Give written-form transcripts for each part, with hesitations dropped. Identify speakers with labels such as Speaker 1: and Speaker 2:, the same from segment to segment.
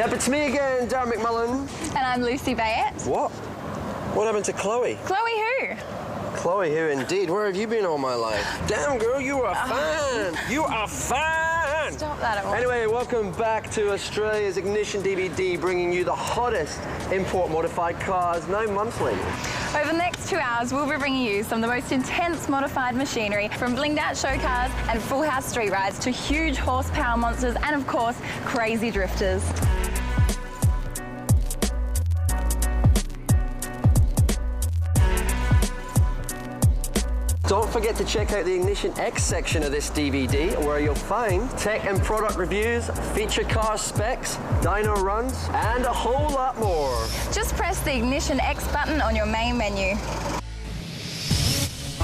Speaker 1: Yep, it's me again, Darren McMullen.
Speaker 2: And I'm Lucy Bayette.
Speaker 1: What? What happened to Chloe?
Speaker 2: Chloe who?
Speaker 1: Chloe who indeed. Where have you been all my life? Damn, girl, you are a fan. You are a fan.
Speaker 2: Stop that at once.
Speaker 1: Anyway, welcome back to Australia's Ignition DVD, bringing you the hottest import modified cars 9 months later.
Speaker 2: Over the next 2 hours, we'll be bringing you some of the most intense modified machinery, from blinged out show cars and full house street rides to huge horsepower monsters and, of course, crazy drifters.
Speaker 1: Don't forget to check out the Ignition X section of this DVD, where you'll find tech and product reviews, feature car specs, dyno runs, and a whole lot more.
Speaker 2: Just press the Ignition X button on your main menu.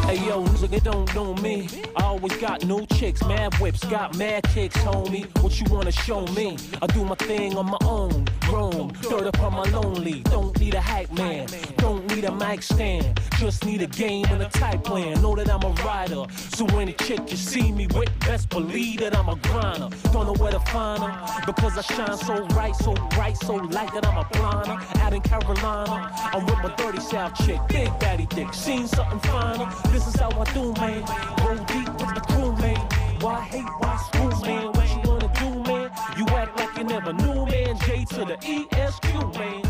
Speaker 3: Hey yo, nigga, don't know me. I always got new chicks, mad whips, got mad kicks, homie. What you wanna show me? I do my thing on my own. Roam, third up on my lonely. Don't need a hype man, don't need a mic stand. Just need a game and a tight plan. Know that I'm a rider, so any chick you see me with, best believe that I'm a grinder. Don't know where to find her, because I shine so bright, so bright, so light that I'm a blinder. Out in Carolina, I'm with my dirty South chick, big daddy dick. Seen something finer? This is how I do, man. Go deep with the crew, man. Why hate, why screw, man? What you wanna do, man? You act like you never knew, man. J to the ESQ, man.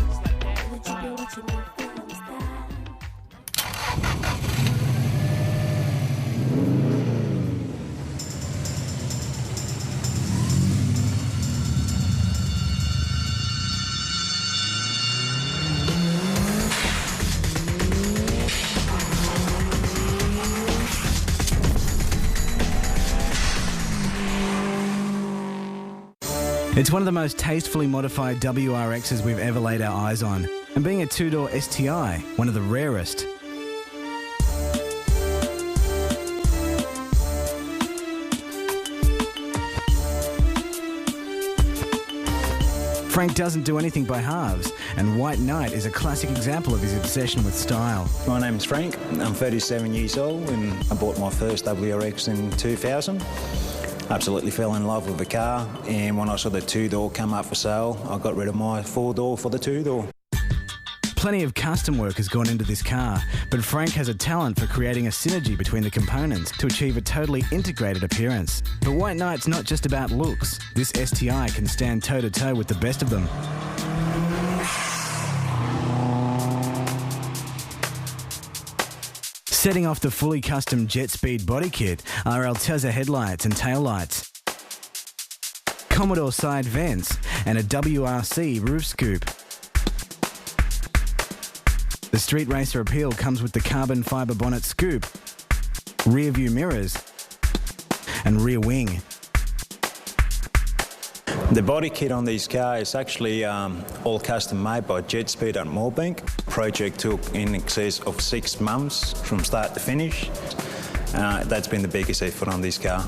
Speaker 4: It's one of the most tastefully modified WRXs we've ever laid our eyes on, and being a two-door STI, one of the rarest. Frank doesn't do anything by halves, and White Knight is a classic example of his obsession with style.
Speaker 5: My name's Frank, I'm 37 years old, and I bought my first WRX in 2000. Absolutely fell in love with the car, and when I saw the two-door come up for sale, I got rid of my four-door for the two-door.
Speaker 4: Plenty of custom work has gone into this car, but Frank has a talent for creating a synergy between the components to achieve a totally integrated appearance. But White Knight's not just about looks. This STI can stand toe-to-toe with the best of them. Setting off the fully custom jet speed body kit are Altezza headlights and taillights, Commodore side vents, and a WRC roof scoop. The Street Racer appeal comes with the carbon fibre bonnet scoop, rear view mirrors, and rear wing.
Speaker 5: The body kit on these cars is actually all custom made by Jetspeed at Moorebank. Project took in excess of 6 months from start to finish. That's been the biggest effort on this car,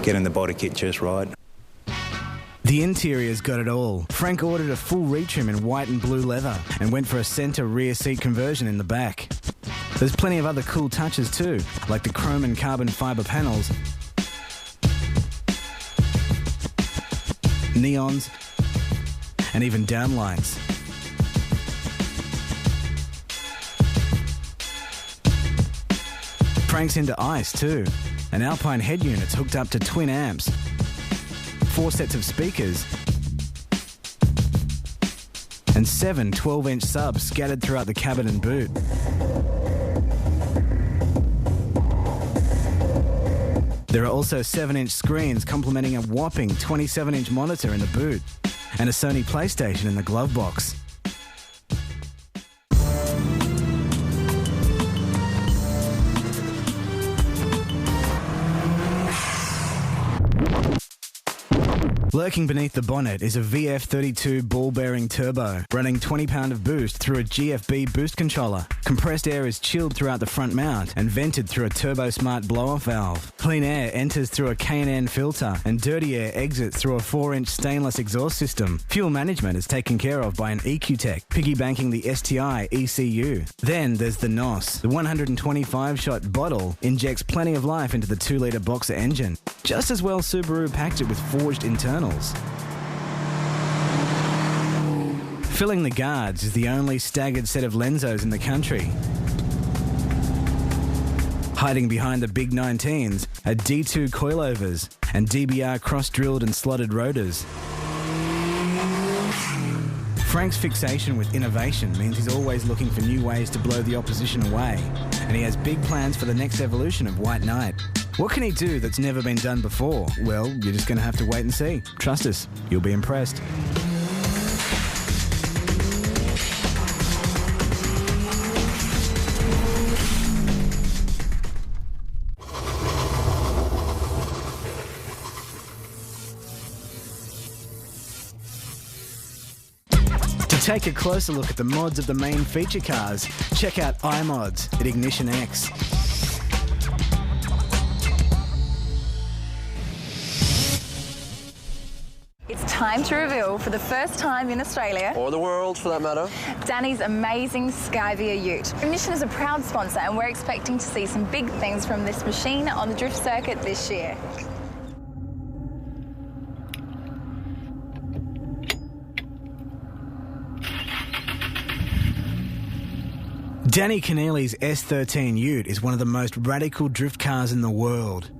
Speaker 5: getting the body kit just right.
Speaker 4: The interior's got it all. Frank ordered a full retrim in white and blue leather and went for a centre rear seat conversion in the back. There's plenty of other cool touches too, like the chrome and carbon fibre panels, neons, and even downlights. Frank's into ICE too. An Alpine head unit's hooked up to twin amps, 4 sets of speakers, and 7 12-inch subs scattered throughout the cabin and boot. There are also 7-inch screens complementing a whopping 27-inch monitor in the boot, and a Sony PlayStation in the glove box. Lurking beneath the bonnet is a VF32 ball-bearing turbo, running 20 pound of boost through a GFB boost controller. Compressed air is chilled throughout the front mount and vented through a Turbo Smart blow-off valve. Clean air enters through a K&N filter, and dirty air exits through a 4-inch stainless exhaust system. Fuel management is taken care of by an EQ Tech, piggybanking the STI ECU. Then there's the NOS. The 125-shot bottle injects plenty of life into the 2-litre Boxer engine. Just as well Subaru packed it with forged internals. Filling the guards is the only staggered set of Lenzos in the country. Hiding behind the big 19s are D2 coilovers and DBR cross-drilled and slotted rotors. Frank's fixation with innovation means he's always looking for new ways to blow the opposition away, and he has big plans for the next evolution of White Knight. What can he do that's never been done before? Well, you're just going to have to wait and see. Trust us, you'll be impressed. To take a closer look at the mods of the main feature cars, check out iMods at Ignition X.
Speaker 2: It's time to reveal, for the first time in Australia,
Speaker 1: Or the world, for that matter.
Speaker 2: Danny's amazing Skyvia ute. Ignition is a proud sponsor, and we're expecting to see some big things from this machine on the drift circuit this year.
Speaker 4: Danny Keneally's S13 Ute is one of the most radical drift cars in the world.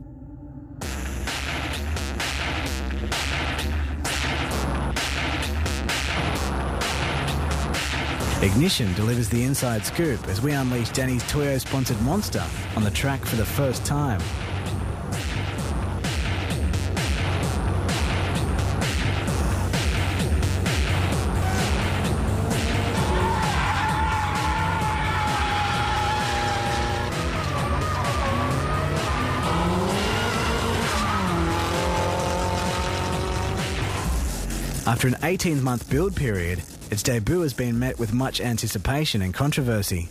Speaker 4: Ignition delivers the inside scoop as we unleash Danny's Toyo-sponsored monster on the track for the first time. After an 18-month build period, its debut has been met with much anticipation and controversy.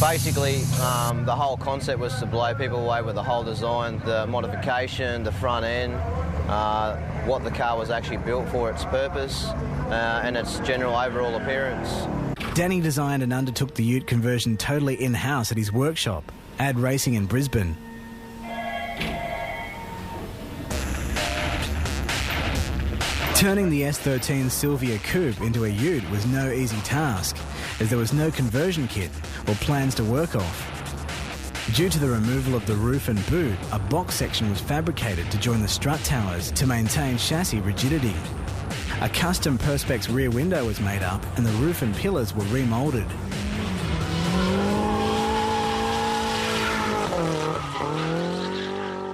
Speaker 6: Basically, the whole concept was to blow people away with the whole design, the modification, the front end, what the car was actually built for, its purpose, and its general overall appearance.
Speaker 4: Danny designed and undertook the Ute conversion totally in-house at his workshop, Ad Racing in Brisbane. Turning the S13 Silvia Coupe into a Ute was no easy task, as there was no conversion kit or plans to work off. Due to the removal of the roof and boot, a box section was fabricated to join the strut towers to maintain chassis rigidity. A custom Perspex rear window was made up and the roof and pillars were remoulded.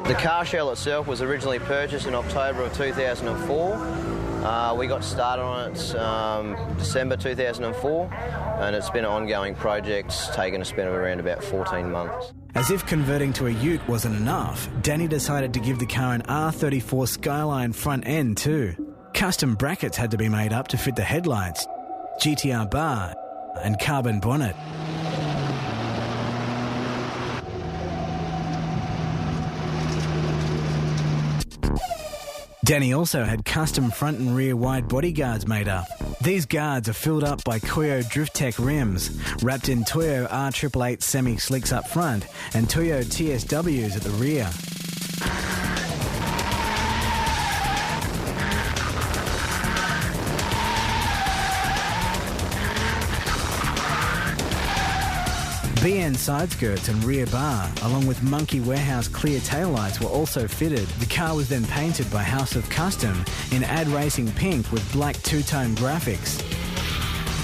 Speaker 6: The car shell itself was originally purchased in October of 2004. We got started on it December 2004, and it's been an ongoing project, taken a span of around about 14 months.
Speaker 4: As if converting to a Ute wasn't enough, Danny decided to give the car an R34 Skyline front end too. Custom brackets had to be made up to fit the headlights, GTR bar and carbon bonnet. Danny also had custom front and rear wide body guards made up. These guards are filled up by Koyo Drift Tech rims, wrapped in Toyo R888 semi-slicks up front and Toyo TSWs at the rear. BN side skirts and rear bar, along with Monkey Warehouse clear taillights, were also fitted. The car was then painted by House of Custom in Ad Racing pink with black two-tone graphics.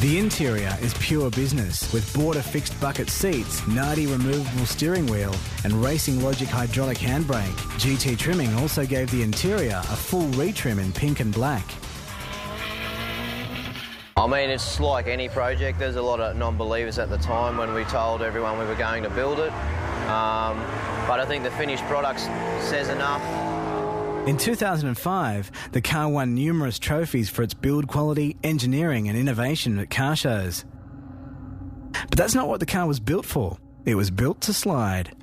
Speaker 4: The interior is pure business, with border fixed bucket seats, Nardi removable steering wheel and Racing Logic hydraulic handbrake. GT trimming also gave the interior a full retrim in pink and black.
Speaker 6: I mean, it's like any project. There's a lot of non-believers at the time when we told everyone we were going to build it. But I think the finished product says enough.
Speaker 4: In 2005, the car won numerous trophies for its build quality, engineering and innovation at car shows. But that's not what the car was built for. It was built to slide.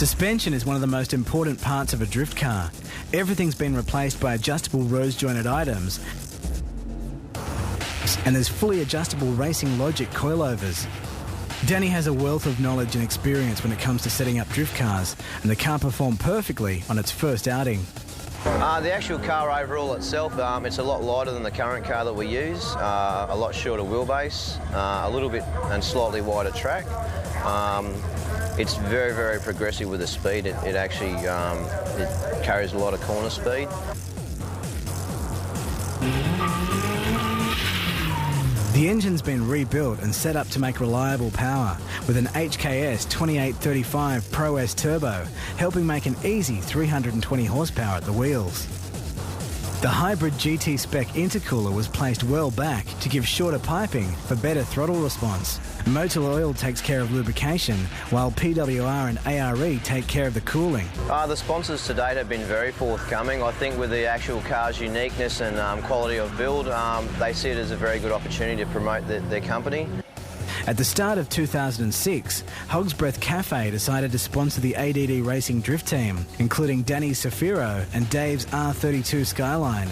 Speaker 4: Suspension is one of the most important parts of a drift car. Everything's been replaced by adjustable rose-jointed items, and there's fully adjustable Racing Logic coilovers. Danny has a wealth of knowledge and experience when it comes to setting up drift cars, and the car performed perfectly on its first outing.
Speaker 6: The actual car overall itself, it's a lot lighter than the current car that we use, a lot shorter wheelbase, a little bit and slightly wider track. It's very, very progressive with the speed. It actually it carries a lot of corner speed.
Speaker 4: The engine's been rebuilt and set up to make reliable power with an HKS 2835 Pro S turbo, helping make an easy 320 horsepower at the wheels. The hybrid GT spec intercooler was placed well back to give shorter piping for better throttle response. Motor Oil takes care of lubrication, while PWR and ARE take care of the cooling.
Speaker 6: The sponsors to date have been very forthcoming. I think with the actual car's uniqueness and quality of build, they see it as a very good opportunity to promote their company.
Speaker 4: At the start of 2006, Hog's Breath Cafe decided to sponsor the ADD Racing Drift Team, including Danny's Safiro and Dave's R32 Skyline.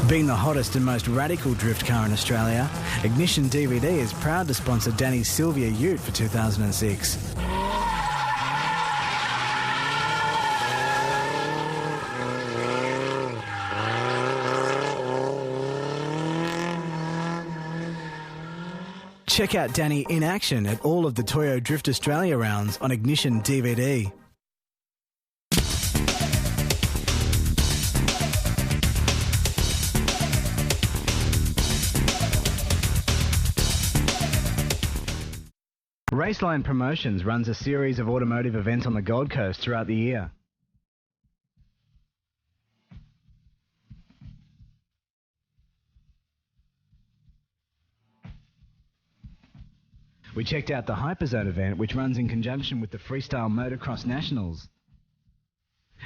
Speaker 4: Being the hottest and most radical drift car in Australia, Ignition DVD is proud to sponsor Danny's Sylvia Ute for 2006. Check out Danny in action at all of the Toyo Drift Australia rounds on Ignition DVD. Raceline Promotions runs a series of automotive events on the Gold Coast throughout the year. We checked out the Hyperzone event, which runs in conjunction with the Freestyle Motocross Nationals.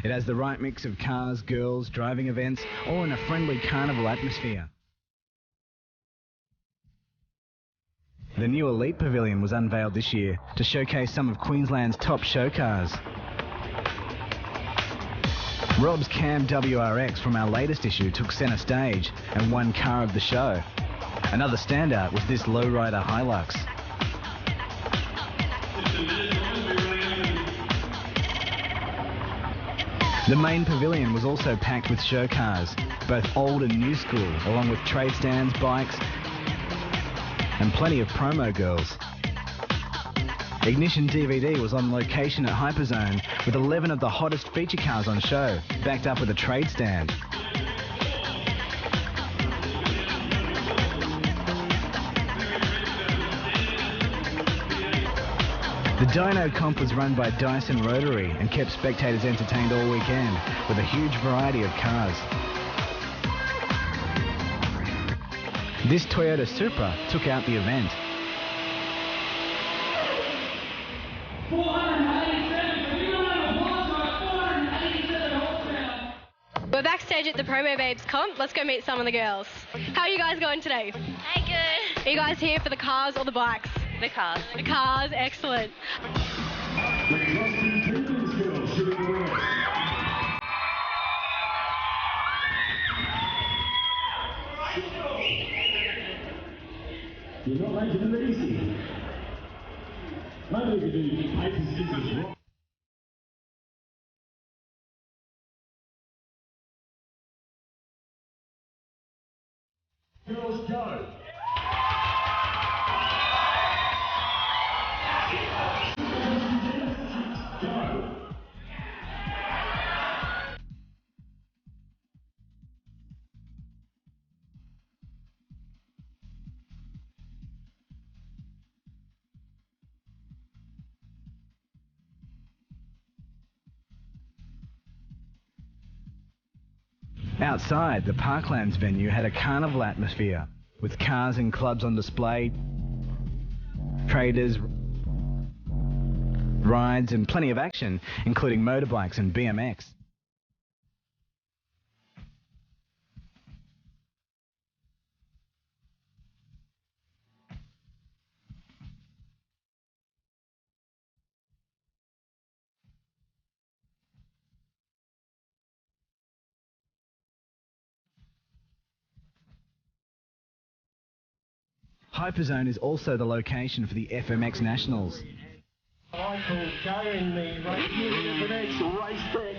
Speaker 4: It has the right mix of cars, girls, driving events, all in a friendly carnival atmosphere. The new Elite Pavilion was unveiled this year to showcase some of Queensland's top show cars. Rob's Cam WRX from our latest issue took centre stage and won car of the show. Another standout was this lowrider Hilux. The main pavilion was also packed with show cars, both old and new school, along with trade stands, bikes, and plenty of promo girls. Ignition DVD was on location at Hyperzone with 11 of the hottest feature cars on show, backed up with a trade stand. The Dyno Comp was run by Dyson Rotary and kept spectators entertained all weekend with a huge variety of cars. This Toyota Supra took out the event.
Speaker 7: We're backstage at the Promo Babes comp. Let's go meet some of the girls. How are you guys going today?
Speaker 8: Hey, good.
Speaker 7: Are you guys here for the cars or the bikes?
Speaker 8: The cars.
Speaker 7: The cars, excellent.
Speaker 9: You're not making it easy. Maybe we can do paper, scissors, rock. Girls, go.
Speaker 4: Outside, the Parklands venue had a carnival atmosphere, with cars and clubs on display, traders, rides and plenty of action, including motorbikes and BMX. Hyperzone is also the location for the FMX Nationals.
Speaker 9: Michael carrying the race, the next race back.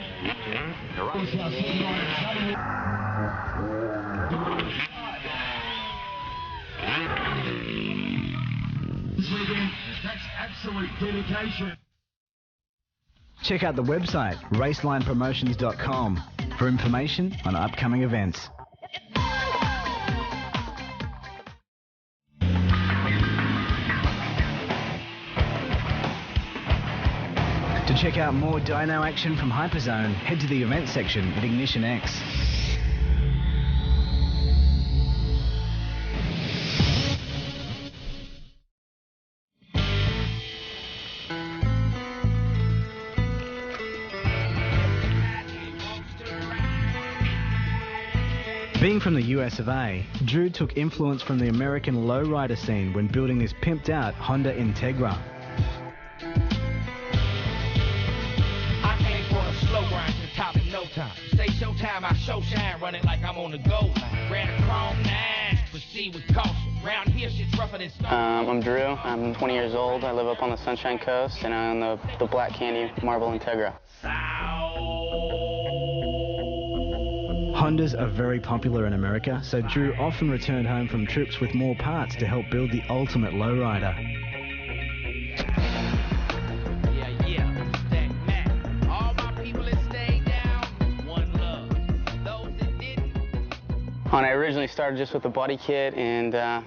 Speaker 9: This weekend, that's absolute dedication.
Speaker 4: Check out the website racelinepromotions.com for information on upcoming events. To check out more dyno action from Hyperzone, head to the events section at Ignition X. Being from the US of A, Drew took influence from the American lowrider scene when building his pimped-out Honda Integra.
Speaker 8: I came for a slow grind to the top in no time. Say showtime, I show shine, running like I'm on the goal line. Ran a chrome 9, proceed with caution. Round here, shit's rougher than stone.
Speaker 10: I'm Drew. I'm 20 years old. I live up on the Sunshine Coast, and I own the Black Candy Marble Integra.
Speaker 4: Hondas are very popular in America, so Drew often returned home from trips with more parts to help build the ultimate lowrider.
Speaker 10: When I originally started just with the body kit and, a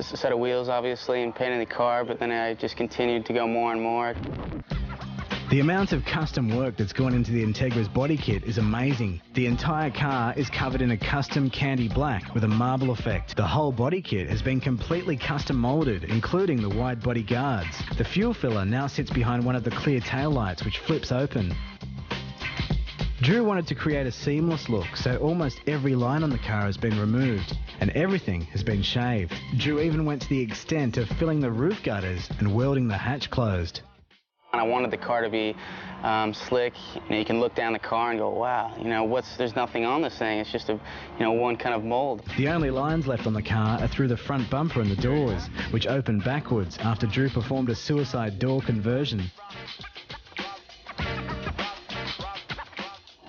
Speaker 10: set of wheels, obviously, and painting the car, but then I just continued to go more and more.
Speaker 4: The amount of custom work that's gone into the Integra's body kit is amazing. The entire car is covered in a custom candy black with a marble effect. The whole body kit has been completely custom moulded, including the wide body guards. The fuel filler now sits behind one of the clear taillights, which flips open. Drew wanted to create a seamless look, so almost every line on the car has been removed and everything has been shaved. Drew even went to the extent of filling the roof gutters and welding the hatch closed.
Speaker 10: I wanted the car to be slick. You can look down the car and go, wow, there's nothing on this thing. It's just one kind of mold.
Speaker 4: The only lines left on the car are through the front bumper and the doors, which open backwards after Drew performed a suicide door conversion.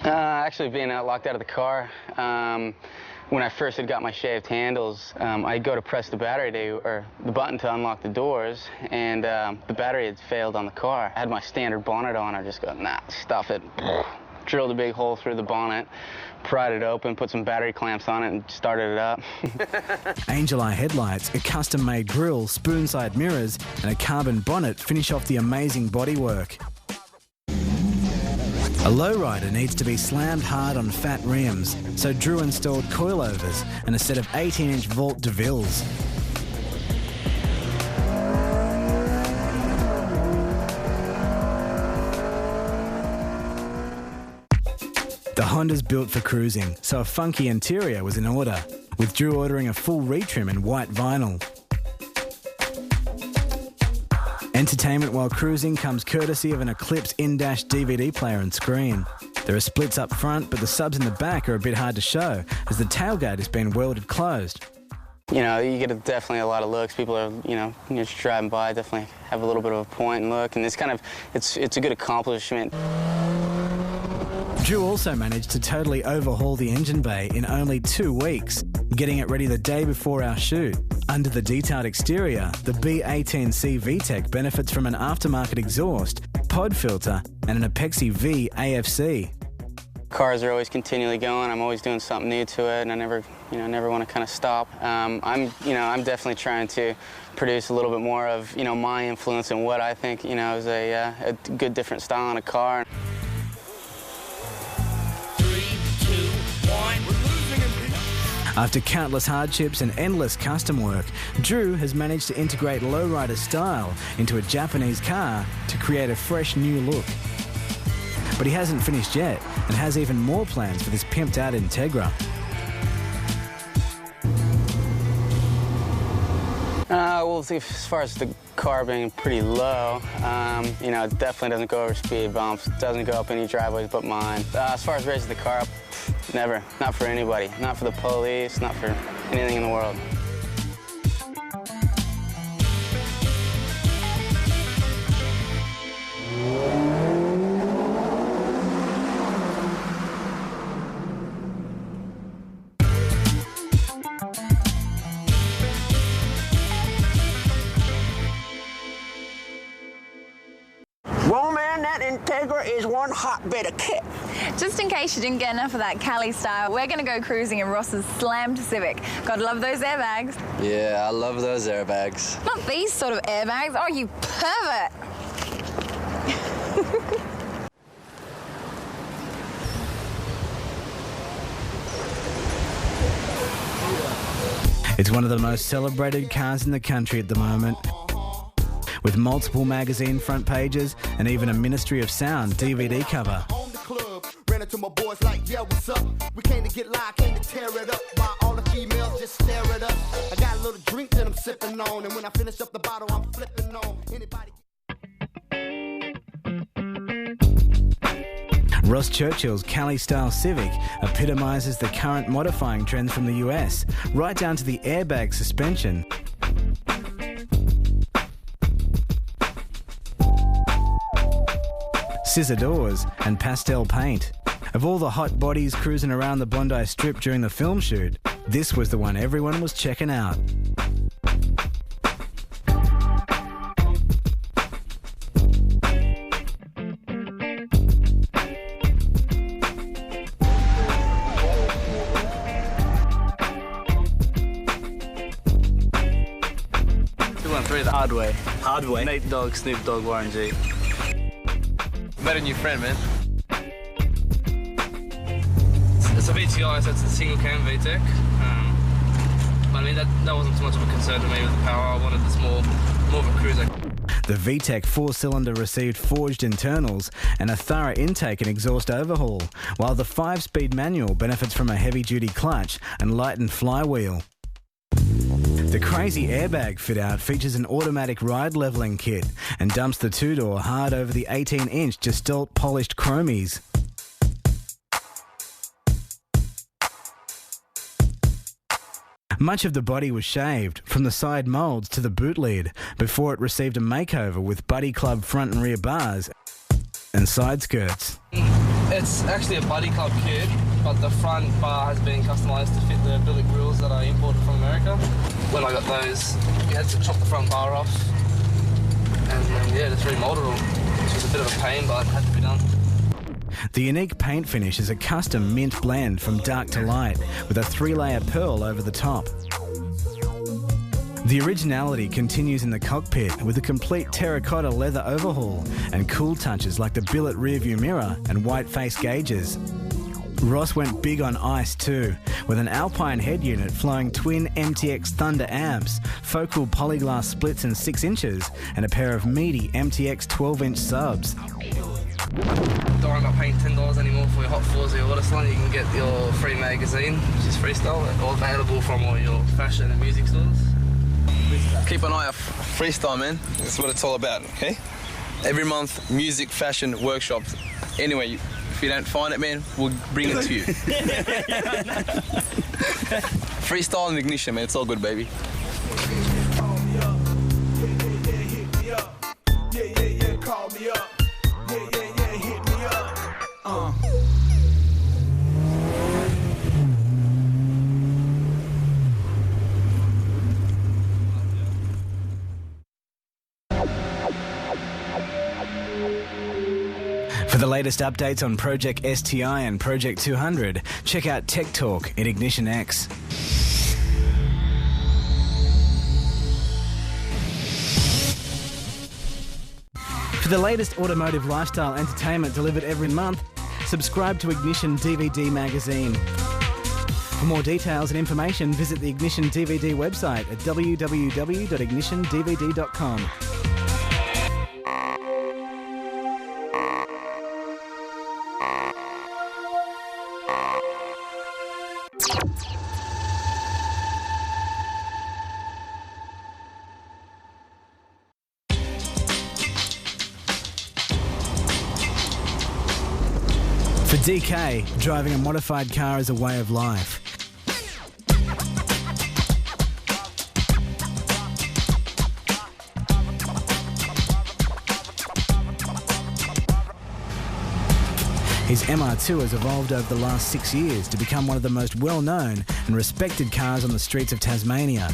Speaker 10: Actually, being locked out of the car, when I first had got my shaved handles, I'd go to press the button to unlock the doors, and the battery had failed on the car. I had my standard bonnet on. I just go, nah, stuff it. Drilled a big hole through the bonnet, pried it open, put some battery clamps on it, and started it up.
Speaker 4: Angel Eye headlights, a custom-made grille, spoon-side mirrors, and a carbon bonnet finish off the amazing bodywork. A lowrider needs to be slammed hard on fat rims, so Drew installed coilovers and a set of 18-inch Vault DeVilles. The Honda's built for cruising, so a funky interior was in order, with Drew ordering a full retrim in white vinyl. Entertainment while cruising comes courtesy of an Eclipse in-dash DVD player and screen. There are splits up front, but the subs in the back are a bit hard to show, as the tailgate has been welded closed.
Speaker 10: You get definitely a lot of looks. People are, just driving by, definitely have a little bit of a point and look, and it's a good accomplishment.
Speaker 4: Drew also managed to totally overhaul the engine bay in only 2 weeks, getting it ready the day before our shoot. Under the detailed exterior, the B18C VTEC benefits from an aftermarket exhaust, pod filter, and an Apexi V AFC.
Speaker 10: Cars are always continually going. I'm always doing something new to it, and I never want to kind of stop. I'm definitely trying to produce a little bit more of, my influence and what I think, is a good different style on a car.
Speaker 8: 3, 2, 1.
Speaker 4: After countless hardships and endless custom work, Drew has managed to integrate lowrider style into a Japanese car to create a fresh new look. But he hasn't finished yet and has even more plans for this pimped out Integra.
Speaker 10: Well, as far as the car being pretty low, it definitely doesn't go over speed bumps, doesn't go up any driveways but mine. As far as raising the car up, never. Not for anybody. Not for the police, not for anything in the world.
Speaker 1: is one hot bit of kit.
Speaker 2: Just in case you didn't get enough of that Cali style, we're going to go cruising in Ross's slammed Civic. Gotta love those airbags.
Speaker 1: Yeah, I love those airbags.
Speaker 2: Not these sort of airbags. Oh, you pervert.
Speaker 4: It's one of the most celebrated cars in the country at the moment, with multiple magazine front pages and even a Ministry of Sound DVD cover.
Speaker 11: Ran into my boys like, yeah, what's up? We came to get live, came to tear it up. While all the females just stare at us. I got a little drink that I'm sipping on, and when I finish up the bottle, I'm flipping on. Anybody?
Speaker 4: Ross Churchill's Cali-style Civic epitomises the current modifying trends from the US, right down to the airbag suspension. Scissor doors and pastel paint. Of all the hot bodies cruising around the Bondi Strip during the film shoot, this was the one everyone was checking out.
Speaker 12: The hard way.
Speaker 13: Hard way?
Speaker 12: Nate Dogg, Snoop Dogg, Warren G.
Speaker 13: Met a new friend, man.
Speaker 12: It's a VTI, so it's a single cam VTEC. But I mean, that wasn't too much of a concern to me with the power. I wanted this more of a cruiser.
Speaker 4: The VTEC 4-cylinder received forged internals and a thorough intake and exhaust overhaul, while the 5-speed manual benefits from a heavy-duty clutch and lightened flywheel. The crazy airbag fit-out features an automatic ride levelling kit and dumps the two-door hard over the 18-inch Gestalt polished chromies. Much of the body was shaved, from the side moulds to the boot lid, before it received a makeover with Buddy Club front and rear bars and side skirts.
Speaker 12: It's actually a Buddy Club kit, but the front bar has been customised to fit the billet grills that I imported from America. When I got those, we had to chop the front bar off and yeah, just remold it all, which was a bit of a pain, but it had to be done.
Speaker 4: The unique paint finish is a custom mint blend from dark to light with a 3-layer pearl over the top. The originality continues in the cockpit with a complete terracotta leather overhaul and cool touches like the billet rearview mirror and white face gauges. Ross went big on ice too, with an Alpine head unit flowing twin MTX Thunder amps, focal polyglass splits in 6 inches, and a pair of meaty MTX 12-inch subs.
Speaker 12: Don't worry about paying $10 anymore for your Hot 4s or your water salon. You can get your free magazine, which is Freestyle, all available from all your fashion and music stores.
Speaker 13: Keep an eye out for Freestyle, man. That's what it's all about, okay? Every month, music, fashion, workshops. Anyway, if you don't find it, man, we'll bring it to you. Freestyle and Ignition, man. It's all good, baby.
Speaker 11: Call me up. Yeah, hit me up. Yeah, call me up. Yeah, hit me up.
Speaker 4: For the latest updates on Project STI and Project 200, check out Tech Talk at Ignition X. For the latest automotive lifestyle entertainment delivered every month, subscribe to Ignition DVD magazine. For more details and information, visit the Ignition DVD website at www.ignitiondvd.com. For DK, driving a modified car is a way of life. His MR2 has evolved over the last 6 years to become one of the most well-known and respected cars on the streets of Tasmania,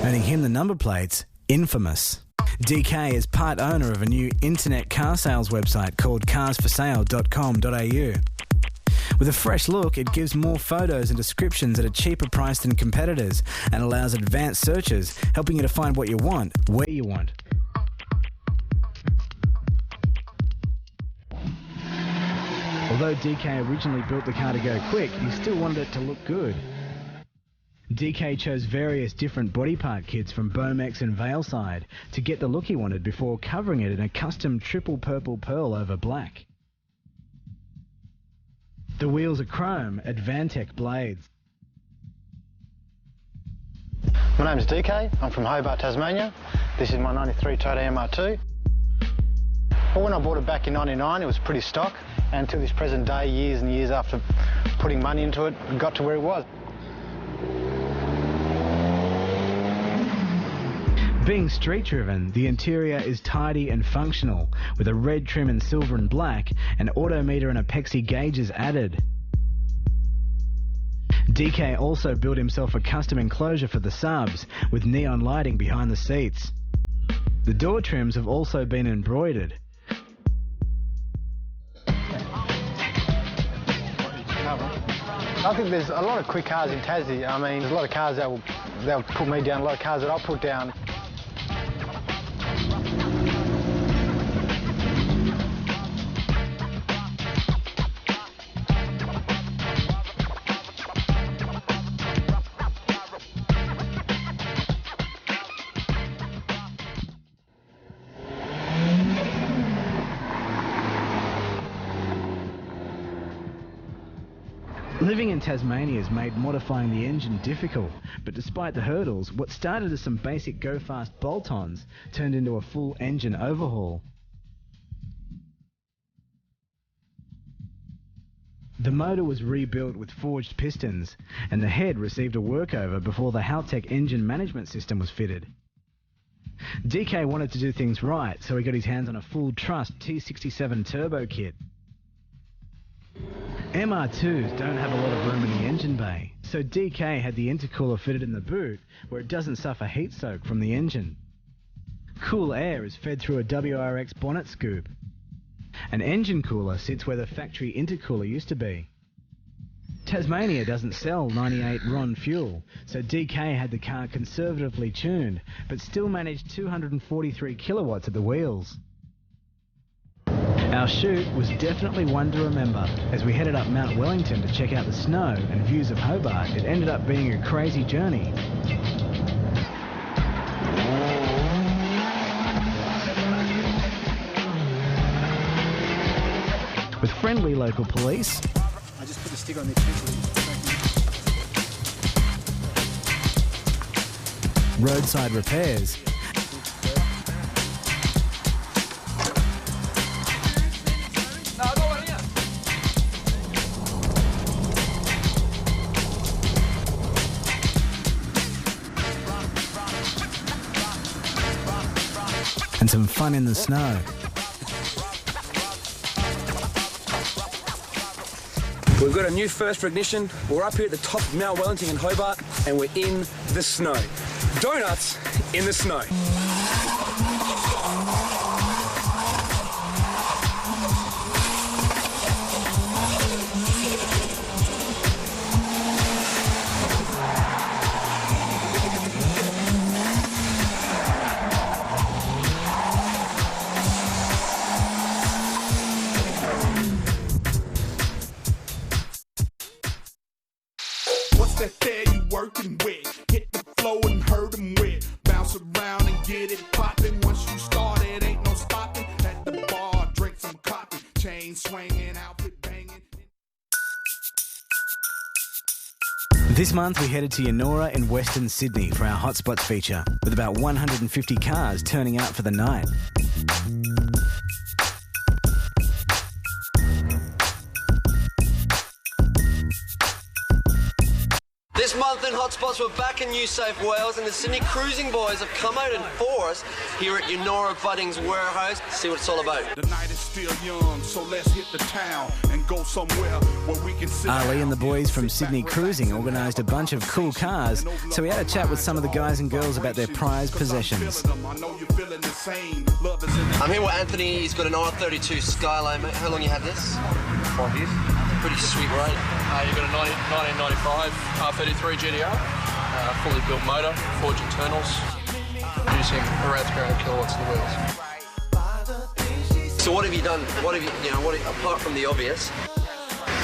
Speaker 4: earning him the number plates Infamous. DK is part owner of a new internet car sales website called carsforsale.com.au. With a fresh look, it gives more photos and descriptions at a cheaper price than competitors and allows advanced searches, helping you to find what you want, where you want. Although DK originally built the car to go quick, he still wanted it to look good. DK chose various different body part kits from Bomex and Valeside to get the look he wanted before covering it in a custom triple purple pearl over black. The wheels are chrome Advantech blades.
Speaker 14: My name's DK, I'm from Hobart, Tasmania. This is my 93 Toyota MR2. But when I bought it back in 99, it was pretty stock, and to this present day, years and years after putting money into it, it got to where it was.
Speaker 4: Being street-driven, the interior is tidy and functional, with a red trim in silver and black, an odometer and Apexi gauges added. DK also built himself a custom enclosure for the subs, with neon lighting behind the seats. The door trims have also been embroidered.
Speaker 14: I think there's a lot of quick cars in Tassie. I mean, there's a lot of cars they'll put me down, a lot of cars that I'll put down.
Speaker 4: Living in Tasmania has made modifying the engine difficult, but despite the hurdles, what started as some basic go-fast bolt-ons turned into a full engine overhaul. The motor was rebuilt with forged pistons, and the head received a workover before the Haltech engine management system was fitted. DK wanted to do things right, so he got his hands on a full truss T67 turbo kit. MR2s don't have a lot of room in the engine bay, so DK had the intercooler fitted in the boot where it doesn't suffer heat soak from the engine. Cool air is fed through a WRX bonnet scoop. An engine cooler sits where the factory intercooler used to be. Tasmania doesn't sell 98 RON fuel, so DK had the car conservatively tuned, but still managed 243 kilowatts at the wheels. Our shoot was definitely one to remember. As we headed up Mount Wellington to check out the snow and views of Hobart, it ended up being a crazy journey. With friendly local police,
Speaker 15: I just put a sticker on their pencil.
Speaker 4: roadside repairs, and some fun in the snow.
Speaker 15: We've got a new first for ignition. We're up here at the top of Mount Wellington in Hobart, and we're in the snow. Donuts in the snow.
Speaker 16: What's that there you working with? Hit the flow and hurt them with. Bounce around and get it poppin'. Once you start, it ain't no stopping. At the bar, drink some coffee. Chain swinging, outfit banging.
Speaker 4: This month we headed to Yennora in Western Sydney for our Hotspots feature, with about 150 cars turning out for the night.
Speaker 1: This month in Hotspots, we're back in New South Wales, and the Sydney Cruising Boys have come out in force here at Yennora Bunnings Warehouse to see what it's all about.
Speaker 16: The night is still young, so let's hit the town and go somewhere where we can sit.
Speaker 4: Ali and the boys from Sydney Cruising organised a bunch of cool cars, so we had a chat with some of the guys and girls about their prized possessions.
Speaker 1: I'm here with Anthony. He's got an R32 Skyline, mate. How long you had this?
Speaker 12: 5 years.
Speaker 1: Pretty sweet, right?
Speaker 12: You've got a 1995 R33 GTR, fully built motor, forged internals, producing around 300 kilowatts in the wheels.
Speaker 1: So what have you done? What have you, apart from the obvious,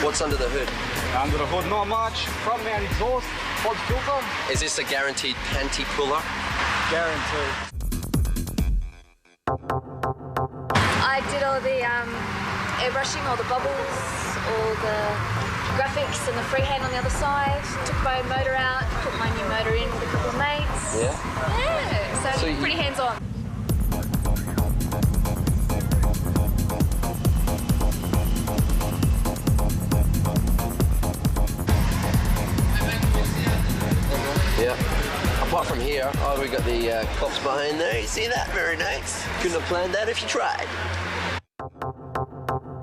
Speaker 1: what's under the hood?
Speaker 12: Under the hood, not much. Front mount exhaust, pod filter.
Speaker 1: Is this a guaranteed panty puller?
Speaker 12: Guaranteed.
Speaker 17: I did all the airbrushing, all the bubbles, all the graphics and the freehand on the other side. Took my motor out, put my new motor in with a couple of mates.
Speaker 1: Yeah?
Speaker 17: Yeah, so pretty hands-on.
Speaker 1: Yeah. Apart from here, we got the cops behind there. You see that? Very nice. Couldn't have planned that if you tried.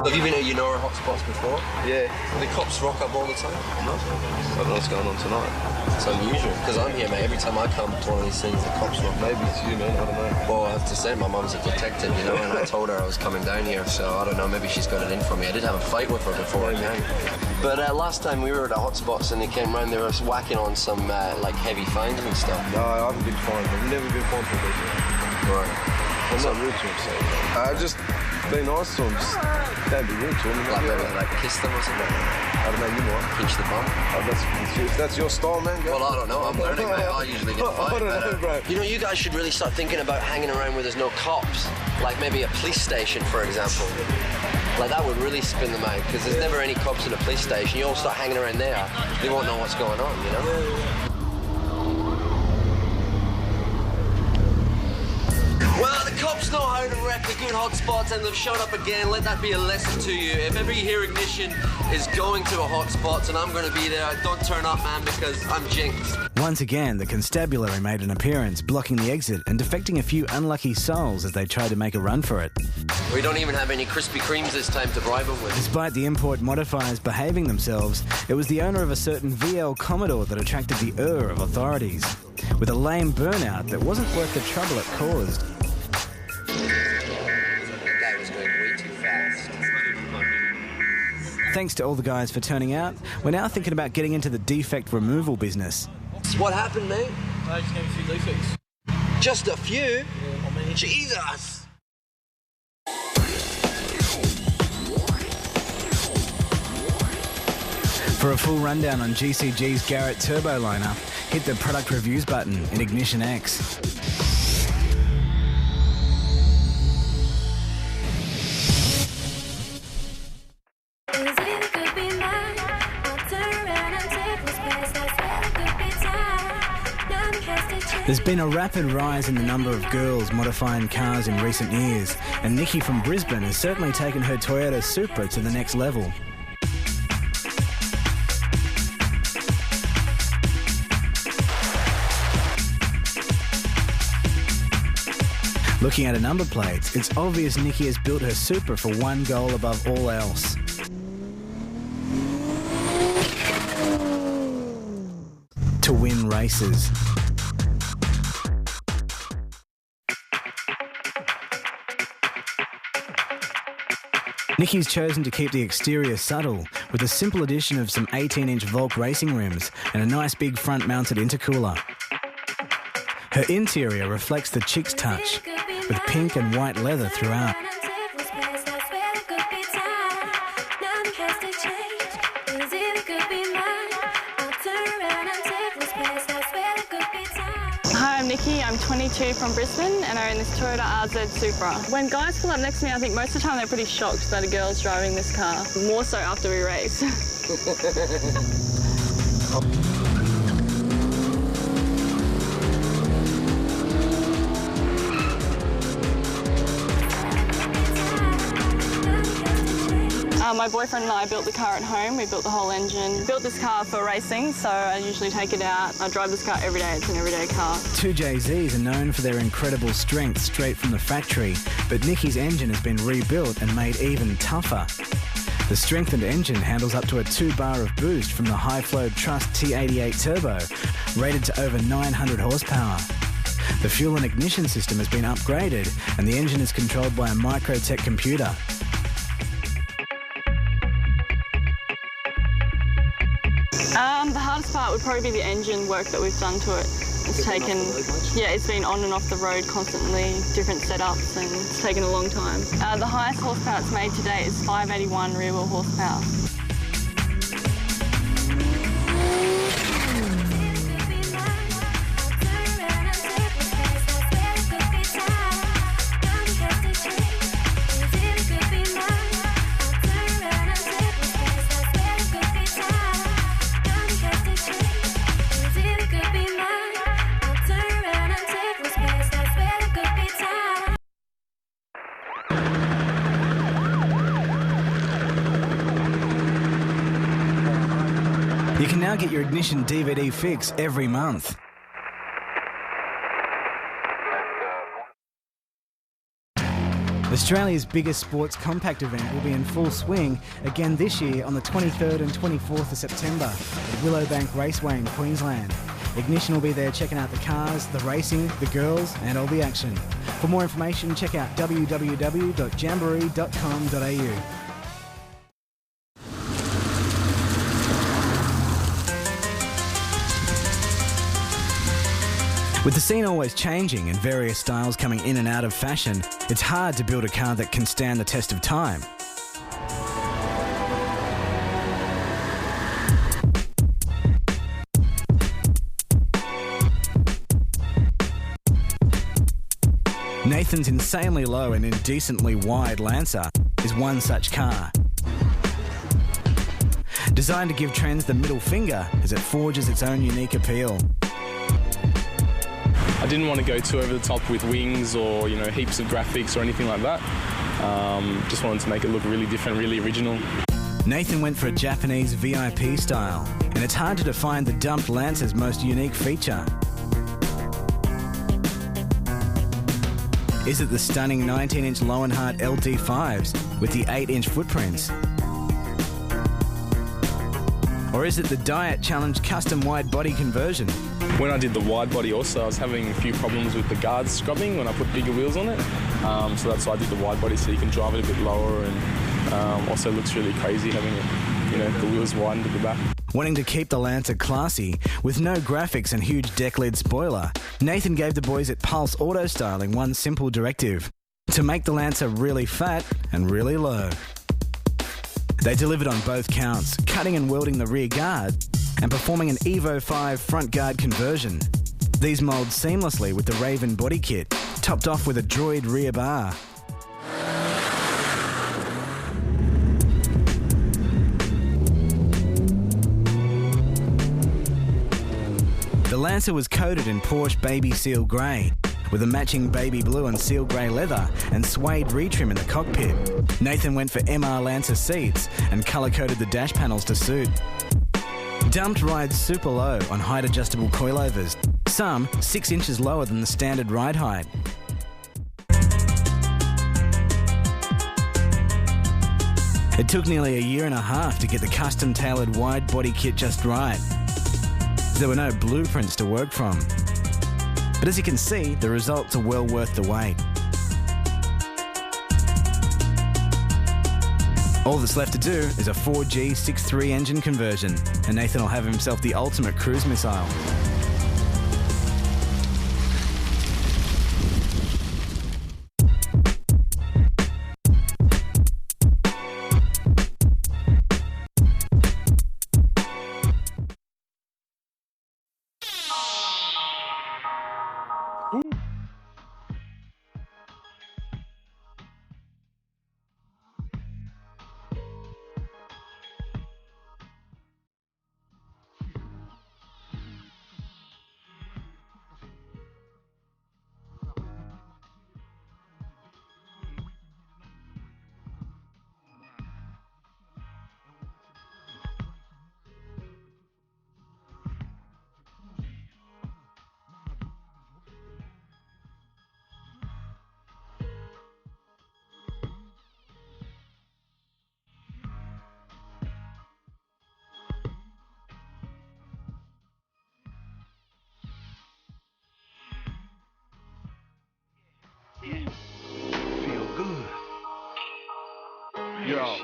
Speaker 1: Have you been at Eunora hotspots before?
Speaker 12: Yeah.
Speaker 1: The cops rock up all the time?
Speaker 12: No. I don't know what's going on tonight.
Speaker 1: It's unusual, because I'm here, mate. Every time I come to one of these things, the cops rock.
Speaker 12: Maybe it's you, man. I don't know.
Speaker 1: Well, I have to say, my mum's a detective, and I told her I was coming down here, so I don't know, maybe she's got it in for me. I did have a fight with her before I came. But last time we were at the hotspots and they came round, they were whacking on some, heavy fines and stuff.
Speaker 12: No, I haven't been fined. I've never been fined for this.
Speaker 1: Right.
Speaker 12: I'm not rude to him, so just be nice to him. Just don't be rude to him.
Speaker 1: Like maybe kiss them or something?
Speaker 12: I don't know, you might.
Speaker 1: Pinch the bum?
Speaker 12: If that's your style, man, go.
Speaker 1: Well, I don't know. I'm learning, mate. I usually get fined.
Speaker 12: I don't know, bro.
Speaker 1: You guys should really start thinking about hanging around where there's no cops. Like maybe a police station, for example. Like that would really spin them out, because there's never any cops in a police station. You all start hanging around there, they won't know what's going on, Well, the cops know how to wreck the good hotspots, and they've shown up again. Let that be a lesson to you. If ever you hear Ignition is going to a hotspot and I'm going to be there, don't turn up, man, because I'm jinxed.
Speaker 4: Once again, the constabulary made an appearance, blocking the exit and defecting a few unlucky souls as they tried to make a run for it.
Speaker 1: We don't even have any Krispy Kremes this time to bribe them with.
Speaker 4: Despite the import modifiers behaving themselves, it was the owner of a certain VL Commodore that attracted the ire of authorities. With a lame burnout that wasn't worth the trouble it caused.
Speaker 1: That was going way too fast.
Speaker 4: Thanks to all the guys for turning out. We're now thinking about getting into the defect removal business.
Speaker 1: What happened, mate?
Speaker 12: I just gave a few defects.
Speaker 1: Just a few? Jesus!
Speaker 4: For a full rundown on GCG's Garrett Turbo lineup, hit the product reviews button in Ignition X. There's been a rapid rise in the number of girls modifying cars in recent years, and Nikki from Brisbane has certainly taken her Toyota Supra to the next level. Looking at her number plates, it's obvious Nikki has built her Supra for one goal above all else. To win races. Nikki's chosen to keep the exterior subtle, with a simple addition of some 18-inch Volk racing rims and a nice big front-mounted intercooler. Her interior reflects the chick's touch, with pink and white leather throughout.
Speaker 18: Hi, I'm Nikki. I'm 22 from Brisbane and I own this Toyota RZ Supra. When guys pull up next to me, I think most of the time they're pretty shocked that a girl's driving this car, more so after we race. My boyfriend and I built the car at home. We built the whole engine. Built this car for racing, so I usually take it out. I drive this car every day. It's an everyday car.
Speaker 4: Two JZs are known for their incredible strength straight from the factory, but Nikki's engine has been rebuilt and made even tougher. The strengthened engine handles up to a 2 bar of boost from the high-flow Trust T88 Turbo, rated to over 900 horsepower. The fuel and ignition system has been upgraded and the engine is controlled by a Microtech computer.
Speaker 18: The hardest part would probably be the engine work that we've done to it. It's taken, it's been on and off the road constantly, different setups, and it's taken a long time. The highest horsepower it's made to date is 581 rear wheel horsepower.
Speaker 4: You can now get your ignition DVD fix every month. Australia's biggest sports compact event will be in full swing again this year on the 23rd and 24th of September at Willowbank Raceway in Queensland. Ignition will be there checking out the cars, the racing, the girls and all the action. For more information, check out www.jamboree.com.au. With the scene always changing and various styles coming in and out of fashion, it's hard to build a car that can stand the test of time. Nathan's insanely low and indecently wide Lancer is one such car. Designed to give trends the middle finger as it forges its own unique appeal.
Speaker 19: I didn't want to go too over the top with wings or, heaps of graphics or anything like that. Just wanted to make it look really different, really original.
Speaker 4: Nathan went for a Japanese VIP style, and it's hard to define the dumped Lancer's most unique feature. Is it the stunning 19-inch Lowenhart LT5s with the 8-inch footprints? Or is it the Diet Challenge custom wide body conversion?
Speaker 19: When I did the wide body also, I was having a few problems with the guards scrubbing when I put bigger wheels on it. So that's why I did the wide body, so you can drive it a bit lower, and also looks really crazy having it, the wheels widened at the back.
Speaker 4: Wanting to keep the Lancer classy, with no graphics and huge deck lid spoiler, Nathan gave the boys at Pulse Auto Styling one simple directive: to make the Lancer really fat and really low. They delivered on both counts, cutting and welding the rear guard and performing an Evo 5 front guard conversion. These mould seamlessly with the Raven body kit, topped off with a Droid rear bar. The Lancer was coated in Porsche Baby Seal Grey, with a matching baby blue and seal grey leather and suede retrim in the cockpit. Nathan went for MR Lancer seats and colour-coded the dash panels to suit. Dumped rides super low on height-adjustable coilovers, some 6 inches lower than the standard ride height. It took nearly a year and a half to get the custom-tailored wide body kit just right. There were no blueprints to work from. But as you can see, the results are well worth the wait. All that's left to do is a 4G 6.3 engine conversion, and Nathan will have himself the ultimate cruise missile.
Speaker 9: girl.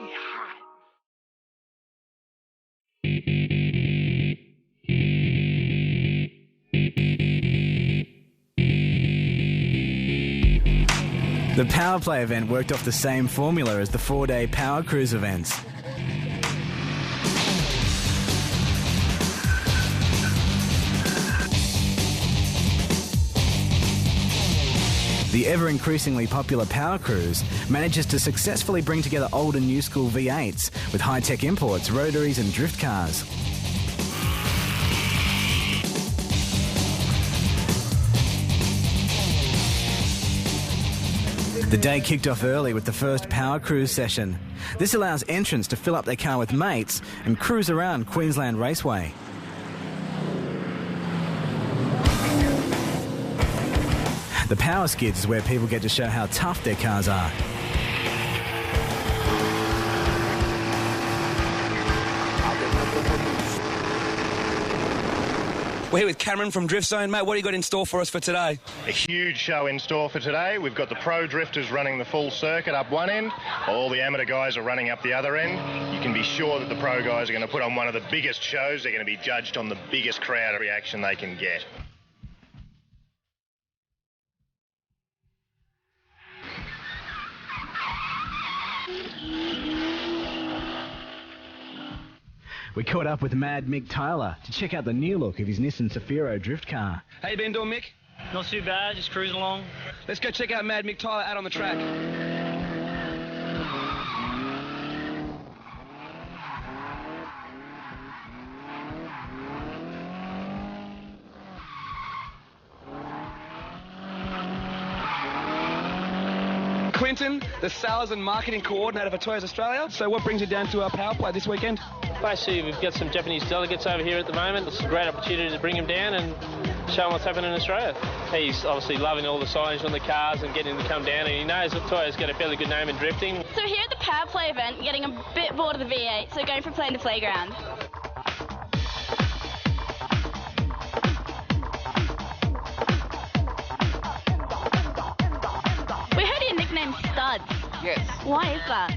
Speaker 4: The Power Play event worked off the same formula as the 4-day Power Cruise events. The ever-increasingly popular Power Cruise manages to successfully bring together old and new school V8s with high-tech imports, rotaries and drift cars. The day kicked off early with the first Power Cruise session. This allows entrants to fill up their car with mates and cruise around Queensland Raceway. The Power Skids is where people get to show how tough their cars are.
Speaker 15: We're here with Cameron from Drift Zone. Mate, what do you got in store for us for today?
Speaker 20: A huge show in store for today. We've got the pro drifters running the full circuit up one end. All the amateur guys are running up the other end. You can be sure that the pro guys are going to put on one of the biggest shows. They're going to be judged on the biggest crowd reaction they can get.
Speaker 4: We caught up with Mad Mick Tyler to check out the new look of his Nissan Safiro drift car.
Speaker 15: How you been doing, Mick?
Speaker 21: Not too bad, just cruising along.
Speaker 15: Let's go check out Mad Mick Tyler out on the track. Quinton, the sales and marketing coordinator for Toyota Australia. So what brings you down to our Power Play this weekend?
Speaker 21: Basically, we've got some Japanese delegates over here at the moment. It's a great opportunity to bring them down and show them what's happening in Australia. He's obviously loving all the signage on the cars and getting them to come down, and he knows that Toyota's got a fairly good name in drifting.
Speaker 22: So here at the Power Play event, getting a bit bored of the V8, so going from plane to playground. We heard your nickname Studs.
Speaker 23: Yes.
Speaker 22: Why is that?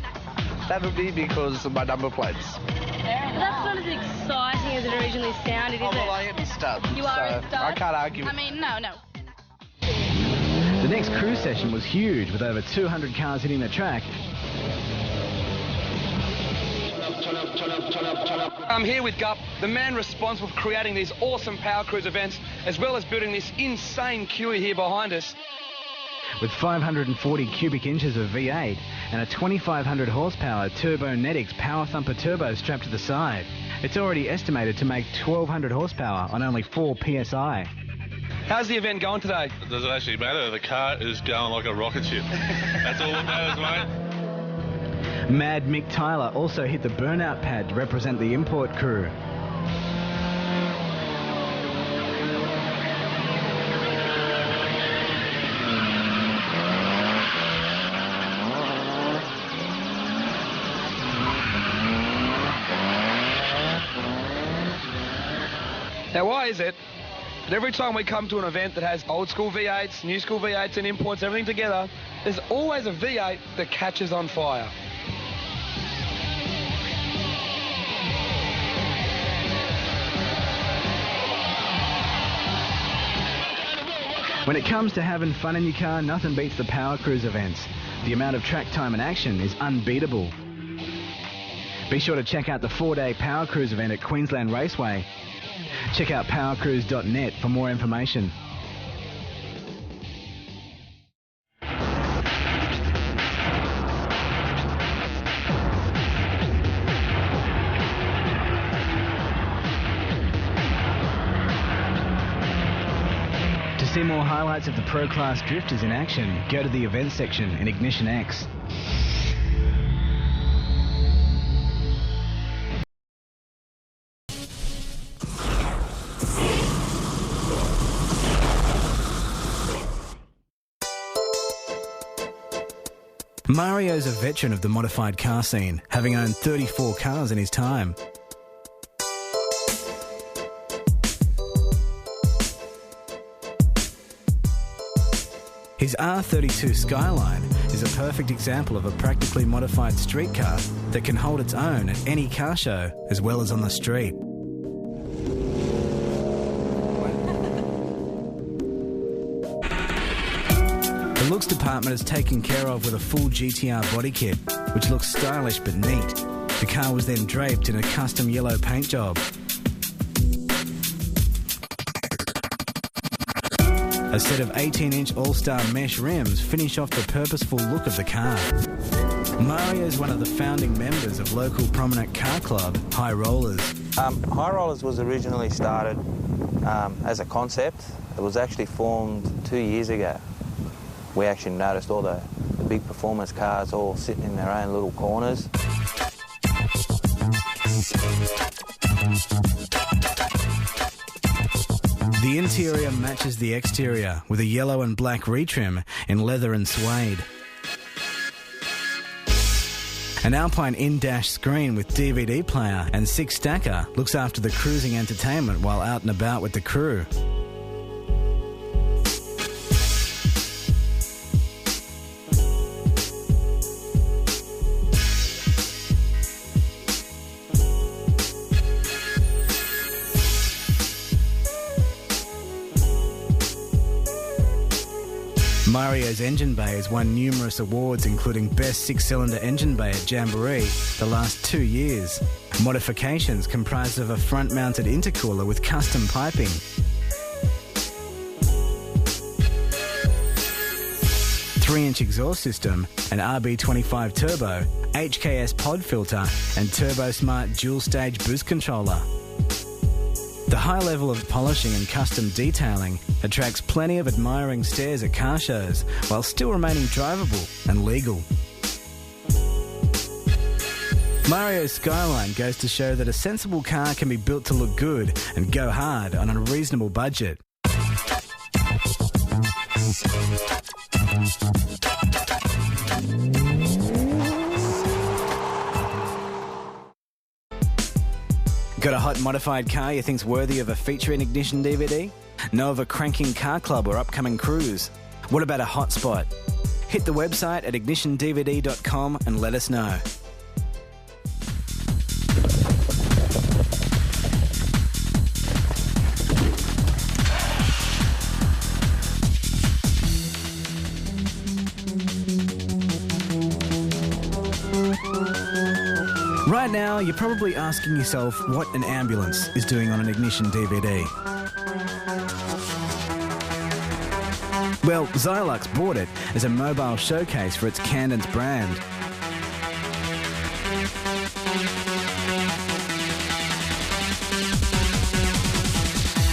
Speaker 23: That would be because of my number plates.
Speaker 22: That's not as exciting as it originally sounded, is it?
Speaker 23: Well, I am a stud.
Speaker 22: You are a stud?
Speaker 23: I can't argue.
Speaker 22: I mean, no.
Speaker 4: The next cruise session was huge, with over 200 cars hitting the track.
Speaker 15: I'm here with Gup, the man responsible for creating these awesome Power Cruise events, as well as building this insane queue here behind us.
Speaker 4: With 540 cubic inches of V8 and a 2500 horsepower Turbonetics Power Thumper turbo strapped to the side, it's already estimated to make 1200 horsepower on only 4 psi.
Speaker 15: How's the event going today?
Speaker 24: It doesn't actually matter. The car is going like a rocket ship. That's all that matters, mate.
Speaker 4: Mad Mick Tyler also hit the burnout pad to represent the import crew.
Speaker 15: Now, why is it that every time we come to an event that has old school V8s, new school V8s and imports, everything together, there's always a V8 that catches on fire?
Speaker 4: When it comes to having fun in your car, nothing beats the Power Cruise events. The amount of track time and action is unbeatable. Be sure to check out the 4-day Power Cruise event at Queensland Raceway. Check out powercruise.net for more information. To see more highlights of the Pro Class drifters in action, go to the events section in Ignition X. Mario's a veteran of the modified car scene, having owned 34 cars in his time. His R32 Skyline is a perfect example of a practically modified street car that can hold its own at any car show as well as on the street. The looks department is taken care of with a full GTR body kit, which looks stylish but neat. The car was then draped in a custom yellow paint job. A set of 18-inch all-star mesh rims finish off the purposeful look of the car. Mario is one of the founding members of local prominent car club, High Rollers.
Speaker 3: High Rollers was originally started as a concept. It was actually formed 2 years ago. We actually noticed all the big performance cars all sitting in their own little corners.
Speaker 4: The interior matches the exterior with a yellow and black retrim in leather and suede. An Alpine in-dash screen with DVD player and 6-stacker looks after the cruising entertainment while out and about with the crew. Mario's engine bay has won numerous awards, including Best 6-Cylinder Engine Bay at Jamboree the last 2 years. Modifications comprised of a front-mounted intercooler with custom piping. Three-inch exhaust system, an RB25 turbo, HKS pod filter and Turbo Smart dual-stage boost controller. The high level of polishing and custom detailing attracts plenty of admiring stares at car shows while still remaining drivable and legal. Mario's Skyline goes to show that a sensible car can be built to look good and go hard on a reasonable budget. Got a hot modified car you think's worthy of a feature in Ignition DVD? Know of a cranking car club or upcoming cruise? What about a hotspot? Hit the website at ignitiondvd.com and let us know. Right now, you're probably asking yourself what an ambulance is doing on an Ignition DVD. Well, Xilux bought it as a mobile showcase for its Candence brand.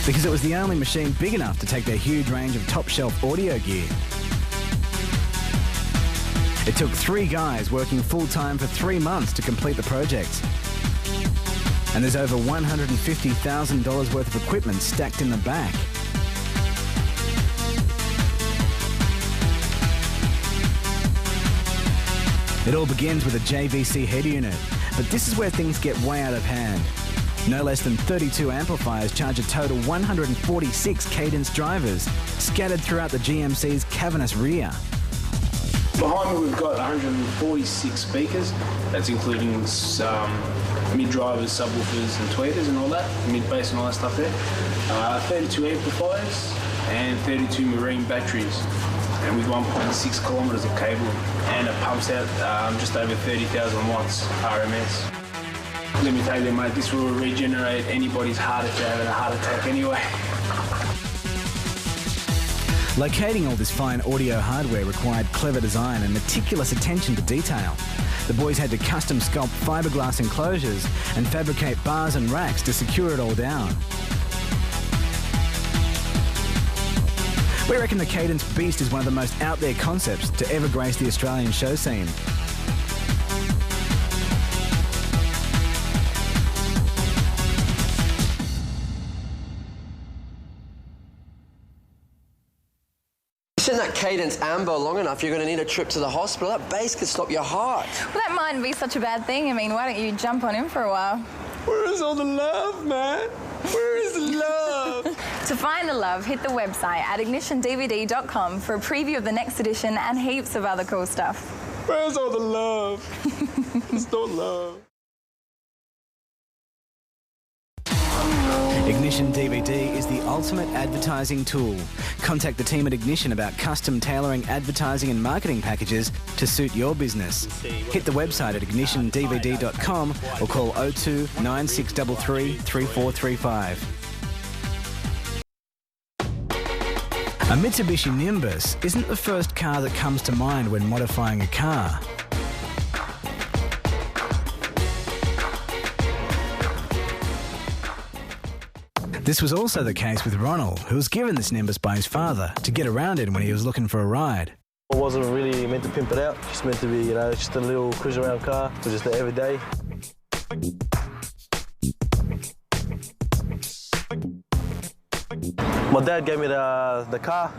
Speaker 4: Because it was the only machine big enough to take their huge range of top-shelf audio gear. It took 3 guys working full-time for 3 months to complete the project. And there's over $150,000 worth of equipment stacked in the back. It all begins with a JVC head unit, but this is where things get way out of hand. No less than 32 amplifiers charge a total 146 cadence drivers, scattered throughout the GMC's cavernous rear.
Speaker 5: Behind me we've got 146 speakers. That's including some mid-drivers, subwoofers and tweeters and all that, mid-bass and all that stuff there. 32 amplifiers and 32 marine batteries, and with 1.6 kilometres of cabling. And it pumps out just over 30,000 watts RMS. Let me tell you, mate, this will regenerate anybody's heart if they're having a heart attack anyway.
Speaker 4: Locating all this fine audio hardware required clever design and meticulous attention to detail. The boys had to custom sculpt fiberglass enclosures and fabricate bars and racks to secure it all down. We reckon the Cadence Beast is one of the most out there concepts to ever grace the Australian show scene.
Speaker 1: Send that Cadence Amber long enough, you're going to need a trip to the hospital. That bass could stop your heart.
Speaker 2: Well, that mightn't be such a bad thing. I mean, why don't you jump on in for a while?
Speaker 1: Where is all the love, man? Where is the love?
Speaker 2: To find the love, hit the website at ignitiondvd.com for a preview of the next edition and heaps of other cool stuff.
Speaker 19: Where's all the love? There's no love.
Speaker 4: Ignition DVD is the ultimate advertising tool. Contact the team at Ignition about custom tailoring advertising and marketing packages to suit your business. Hit the website at ignitiondvd.com or call 02 9633 3435. A Mitsubishi Nimbus isn't the first car that comes to mind when modifying a car. This was also the case with Ronald, who was given this Nimbus by his father to get around in when he was looking for a ride.
Speaker 6: I wasn't really meant to pimp it out, just meant to be, you know, just a little cruise around car, it was just the everyday. My dad gave me the car,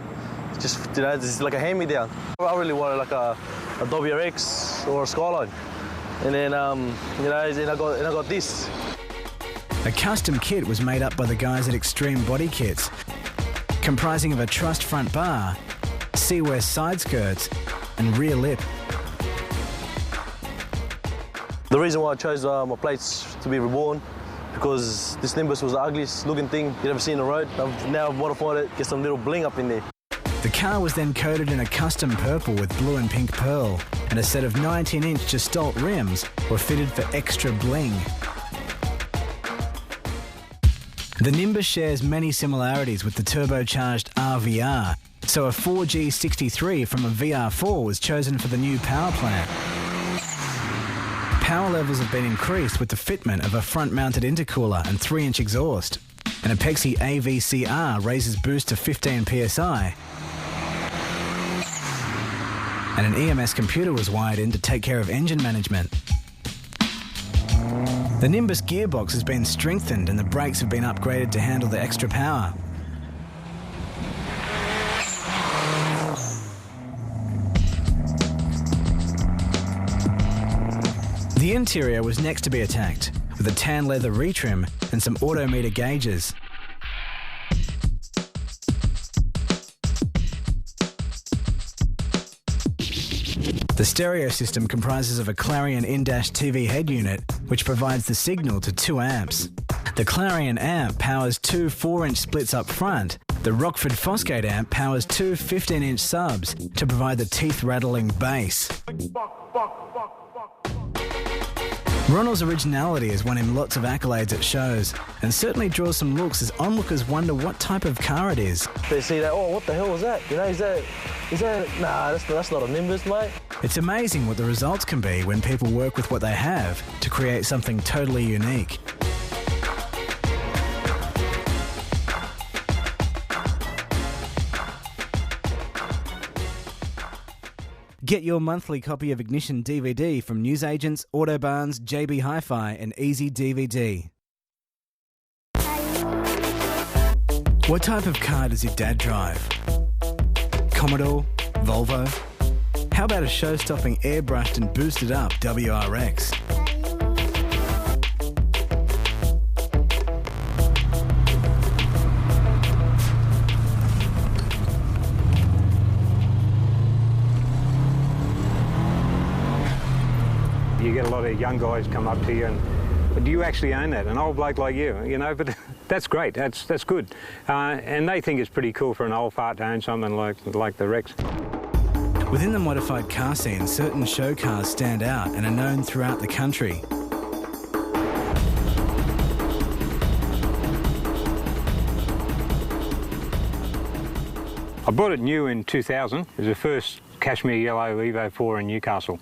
Speaker 6: just, you know, it's like a hand-me-down. I really wanted like a WRX or a Skyline, and then, you know, and I got this.
Speaker 4: A custom kit was made up by the guys at Extreme Body Kits, comprising of a trussed front bar, C-West side skirts and rear lip.
Speaker 6: The reason why I chose my plates to be reborn, because this Nimbus was the ugliest looking thing you'd ever seen on the road. I've now modified it, get some little bling up in there.
Speaker 4: The car was then coated in a custom purple with blue and pink pearl, and a set of 19-inch Gestalt rims were fitted for extra bling. The Nimbus shares many similarities with the turbocharged RVR, so a 4G63 from a VR4 was chosen for the new power plant. Power levels have been increased with the fitment of a front-mounted intercooler and 3-inch exhaust. An Apexi AVCR raises boost to 15 psi, and an EMS computer was wired in to take care of engine management. The Nimbus gearbox has been strengthened and the brakes have been upgraded to handle the extra power. The interior was next to be attacked, with a tan leather retrim and some autometer gauges. The stereo system comprises of a Clarion in-dash TV head unit, which provides the signal to 2 amps. The Clarion amp powers 2 4-inch splits up front. The Rockford Fosgate amp powers 2 15-inch subs to provide the teeth-rattling bass. Ronald's originality has won him lots of accolades at shows, and certainly draws some looks as onlookers wonder what type of car it is.
Speaker 6: They see that, oh, what the hell was that? You know, is that, nah, that's not a Nimbus, mate.
Speaker 4: It's amazing what the results can be when people work with what they have to create something totally unique. Get your monthly copy of Ignition DVD from newsagents, Autobarns, JB Hi-Fi and Easy DVD. What type of car does your dad drive? Commodore? Volvo? How about a show-stopping airbrushed and boosted up WRX?
Speaker 7: You get a lot of young guys come up to you and, but do you actually own that? An old bloke like you know, but that's great, that's good. And they think it's pretty cool for an old fart to own something like the Rex.
Speaker 4: Within the modified car scene, certain show cars stand out and are known throughout the country.
Speaker 7: I bought it new in 2000. It was the first Cashmere Yellow Evo 4 in Newcastle.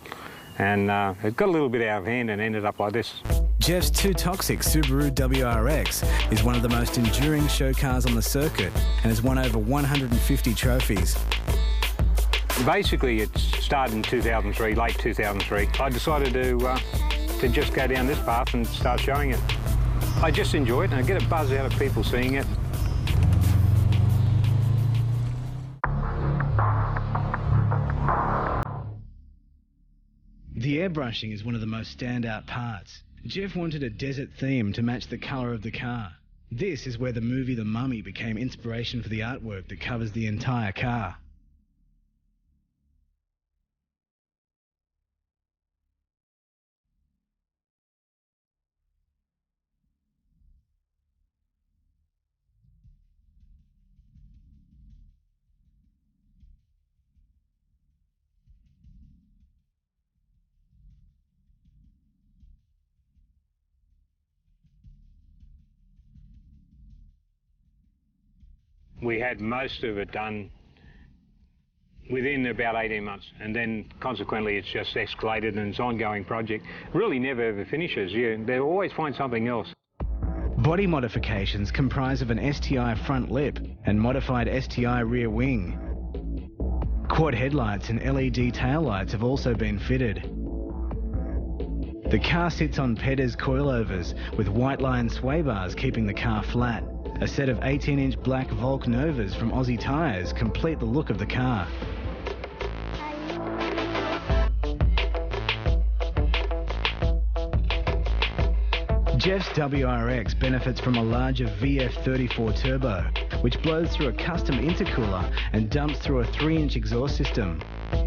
Speaker 7: And it got a little bit out of hand and ended up like this.
Speaker 4: Jeff's Too Toxic Subaru WRX is one of the most enduring show cars on the circuit and has won over 150 trophies.
Speaker 7: Basically, it started in 2003, late 2003. I decided to just go down this path and start showing it. I just enjoy it and I get a buzz out of people seeing it.
Speaker 4: The airbrushing is one of the most standout parts. Jeff wanted a desert theme to match the colour of the car. This is where the movie The Mummy became inspiration for the artwork that covers the entire car.
Speaker 7: We had most of it done within about 18 months, and then consequently it's just escalated and it's an ongoing project. Really never ever finishes. They always find something else.
Speaker 4: Body modifications comprise of an STI front lip and modified STI rear wing. Quad headlights and LED taillights have also been fitted. The car sits on Pedez coilovers with white line sway bars keeping the car flat. A set of 18-inch black Volk Novas from Aussie Tyres complete the look of the car. Jeff's WRX benefits from a larger VF34 turbo, which blows through a custom intercooler and dumps through a 3-inch exhaust system.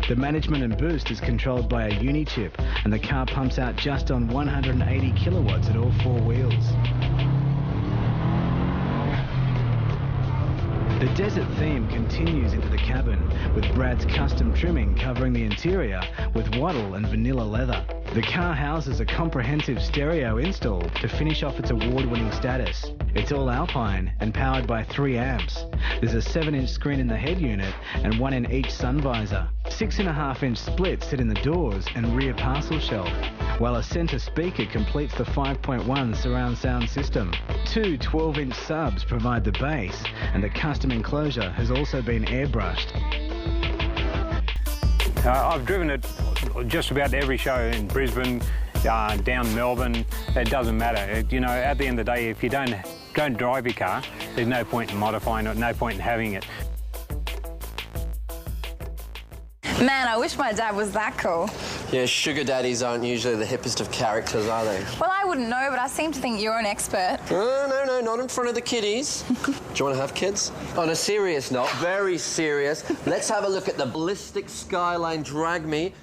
Speaker 4: The management and boost is controlled by a uni-chip, and the car pumps out just on 180 kilowatts at all 4 wheels. The desert theme continues into the cabin, with Brad's custom trimming covering the interior with wattle and vanilla leather. The car houses a comprehensive stereo install to finish off its award-winning status. It's all Alpine and powered by 3 amps. There's a 7-inch screen in the head unit and 1 in each sun visor. 6.5-inch splits sit in the doors and rear parcel shelf, while a centre speaker completes the 5.1 surround sound system. 2 12-inch subs provide the bass, and the custom enclosure has also been airbrushed.
Speaker 7: I've driven it just about every show in Brisbane, down Melbourne. It doesn't matter. You know, at the end of the day, if you don't drive your car, there's no point in modifying it, no point in having it.
Speaker 2: Man, I wish my dad was that cool.
Speaker 1: Yeah, sugar daddies aren't usually the hippest of characters, are they?
Speaker 2: Well, I wouldn't know, but I seem to think you're an expert.
Speaker 1: No, not in front of the kiddies. Do you want to have kids? On a serious note, very serious, let's have a look at the ballistic Skyline Drag Me.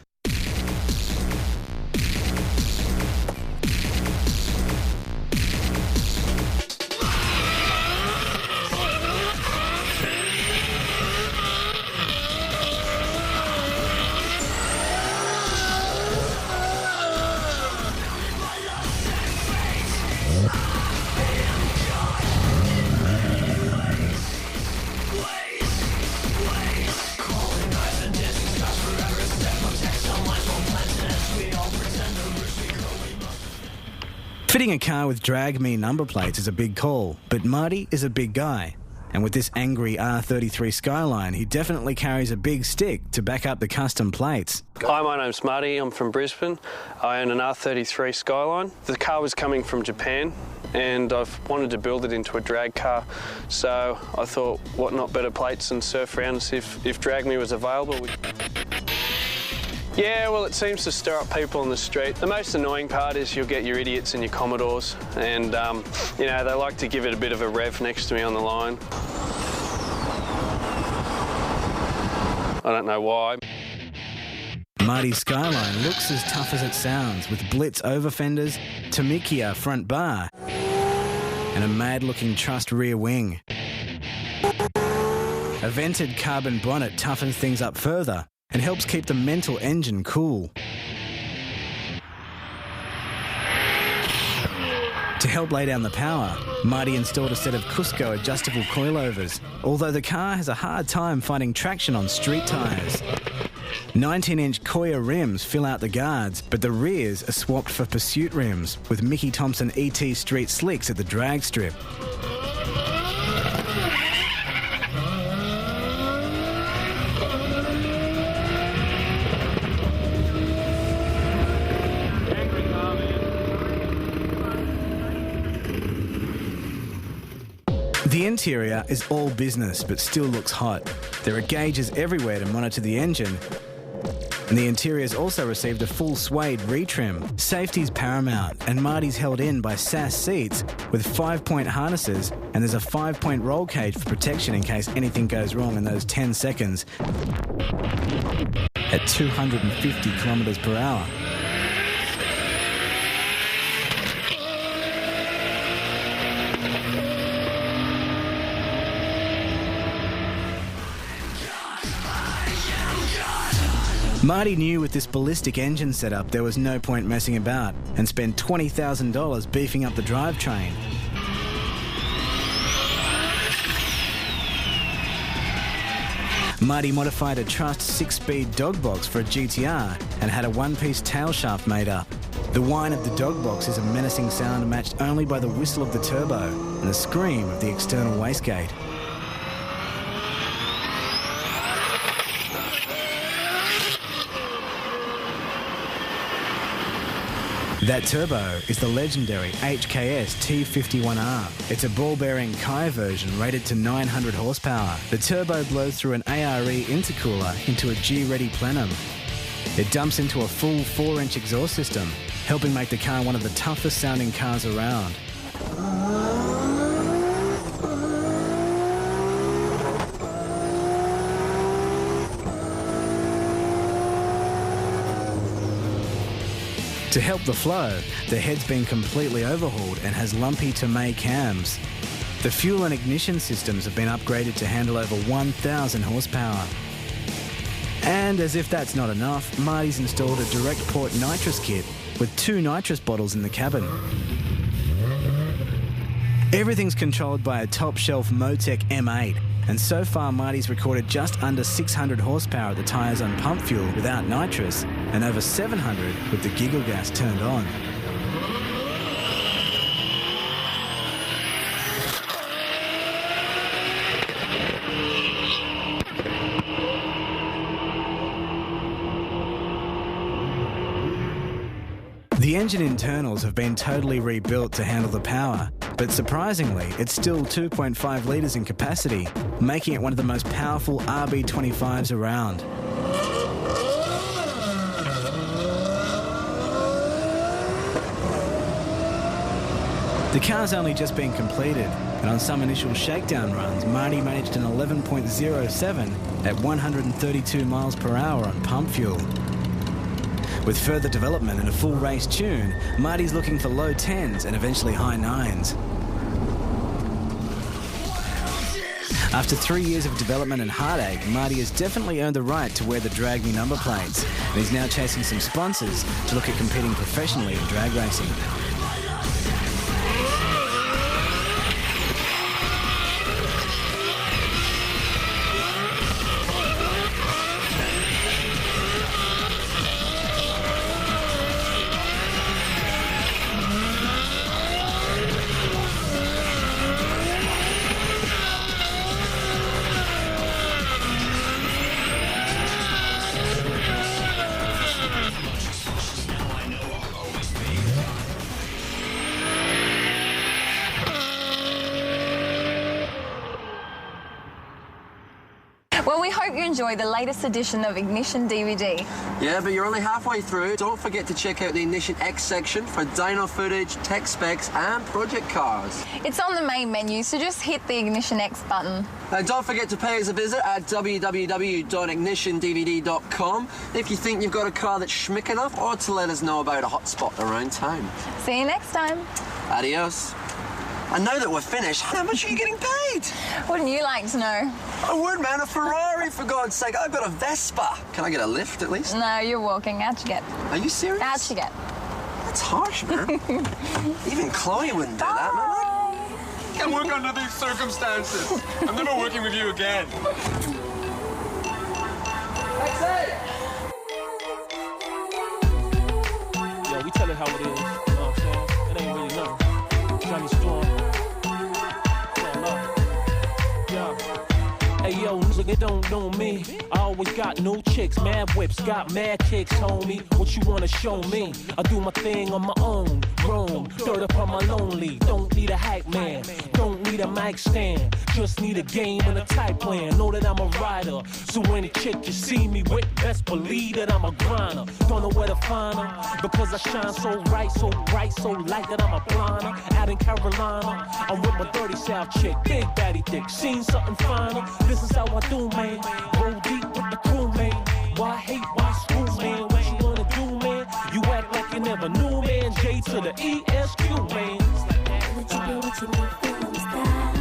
Speaker 4: Fitting a car with Drag Me number plates is a big call, but Marty is a big guy. And with this angry R33 Skyline, he definitely carries a big stick to back up the custom plates.
Speaker 8: Hi, my name's Marty. I'm from Brisbane. I own an R33 Skyline. The car was coming from Japan, and I've wanted to build it into a drag car. So I thought, what not better plates than surf around and see if Drag Me was available. Yeah, well, it seems to stir up people on the street. The most annoying part is you'll get your idiots and your Commodores, and, you know, they like to give it a bit of a rev next to me on the line. I don't know why.
Speaker 4: Marty's Skyline looks as tough as it sounds, with Blitz over fenders, Tamikia front bar, and a mad-looking trussed rear wing. A vented carbon bonnet toughens things up further and helps keep the mental engine cool. To help lay down the power, Marty installed a set of Cusco adjustable coilovers, although the car has a hard time finding traction on street tyres. 19-inch Koya rims fill out the guards, but the rears are swapped for Pursuit rims, with Mickey Thompson ET Street slicks at the drag strip. The interior is all business, but still looks hot. There are gauges everywhere to monitor the engine, And the interior's also received a full suede retrim. Safety's paramount, and Marty's held in by SAS seats with 5-point harnesses, and there's a 5-point roll cage for protection in case anything goes wrong in those 10 seconds at 250 kilometres per hour. Marty knew with this ballistic engine setup there was no point messing about and spent $20,000 beefing up the drivetrain. Marty modified a trussed 6-speed dog box for a GTR and had a one-piece tail shaft made up. The whine of the dog box is a menacing sound matched only by the whistle of the turbo and the scream of the external wastegate. That turbo is the legendary HKS T51R. It's a ball-bearing Kai version rated to 900 horsepower. The turbo blows through an ARE intercooler into a G-ready plenum. It dumps into a full 4-inch exhaust system, helping make the car one of the toughest sounding cars around. To help the flow, the head's been completely overhauled and has lumpy Tomei cams. The fuel and ignition systems have been upgraded to handle over 1,000 horsepower. And as if that's not enough, Marty's installed a direct port nitrous kit with 2 nitrous bottles in the cabin. Everything's controlled by a top-shelf Motec M8, and so far Marty's recorded just under 600 horsepower at the tyres on pump fuel without nitrous, and over 700 with the giggle gas turned on. The engine internals have been totally rebuilt to handle the power, but surprisingly, it's still 2.5 litres in capacity, making it one of the most powerful RB25s around. The car's only just been completed, and on some initial shakedown runs, Marty managed an 11.07 at 132 miles per hour on pump fuel. With further development and a full race tune, Marty's looking for low 10s and eventually high 9s. After 3 years of development and heartache, Marty has definitely earned the right to wear the Drag Me number plates, and he's now chasing some sponsors to look at competing professionally in drag racing.
Speaker 2: Well, we hope you enjoy the latest edition of Ignition DVD.
Speaker 1: Yeah, but you're only halfway through. Don't forget to check out the Ignition X section for dyno footage, tech specs and project cars.
Speaker 2: It's on the main menu, so just hit the Ignition X button.
Speaker 1: And don't forget to pay us a visit at www.ignitiondvd.com if you think you've got a car that's schmick enough, or to let us know about a hot spot around town.
Speaker 2: See you next time.
Speaker 1: Adios. And now that we're finished, how much are you getting paid?
Speaker 2: Wouldn't you like to know?
Speaker 1: I would, man. A Ferrari, for God's sake. I've got a Vespa. Can I get a lift, at least?
Speaker 2: No, you're walking. How'd you get?
Speaker 1: Are you serious?
Speaker 2: How'd you get?
Speaker 1: That's harsh, man. Even Chloe wouldn't do that, man.
Speaker 10: Can't work under these circumstances. I'm never working with you again.
Speaker 11: Yeah, we tell it how it is. You know what I'm saying? It ain't really nothing. Johnny Storm. Yeah. Hey, yo, those that don't know me, I always got new chicks, mad whips, got mad kicks, homie. What you wanna show me? I do my thing on my own, roam, dirt up on my lonely. Don't need a hype man, don't need a mic stand, just need a game and a tight plan. Know that I'm a rider, so any chick you see me with, best believe that I'm a grinder. Don't know where to find her, because I shine so bright, so bright, so light that I'm a blinder. Out in Carolina, I'm with my dirty South chick, big baddie thick, seen something finer. This is how I do, man. Roll deep with the crew, man. Why hate, why screw, man? What you wanna do, man? You act like you never knew, man. J to the ESQ, man.
Speaker 13: What you do, film style.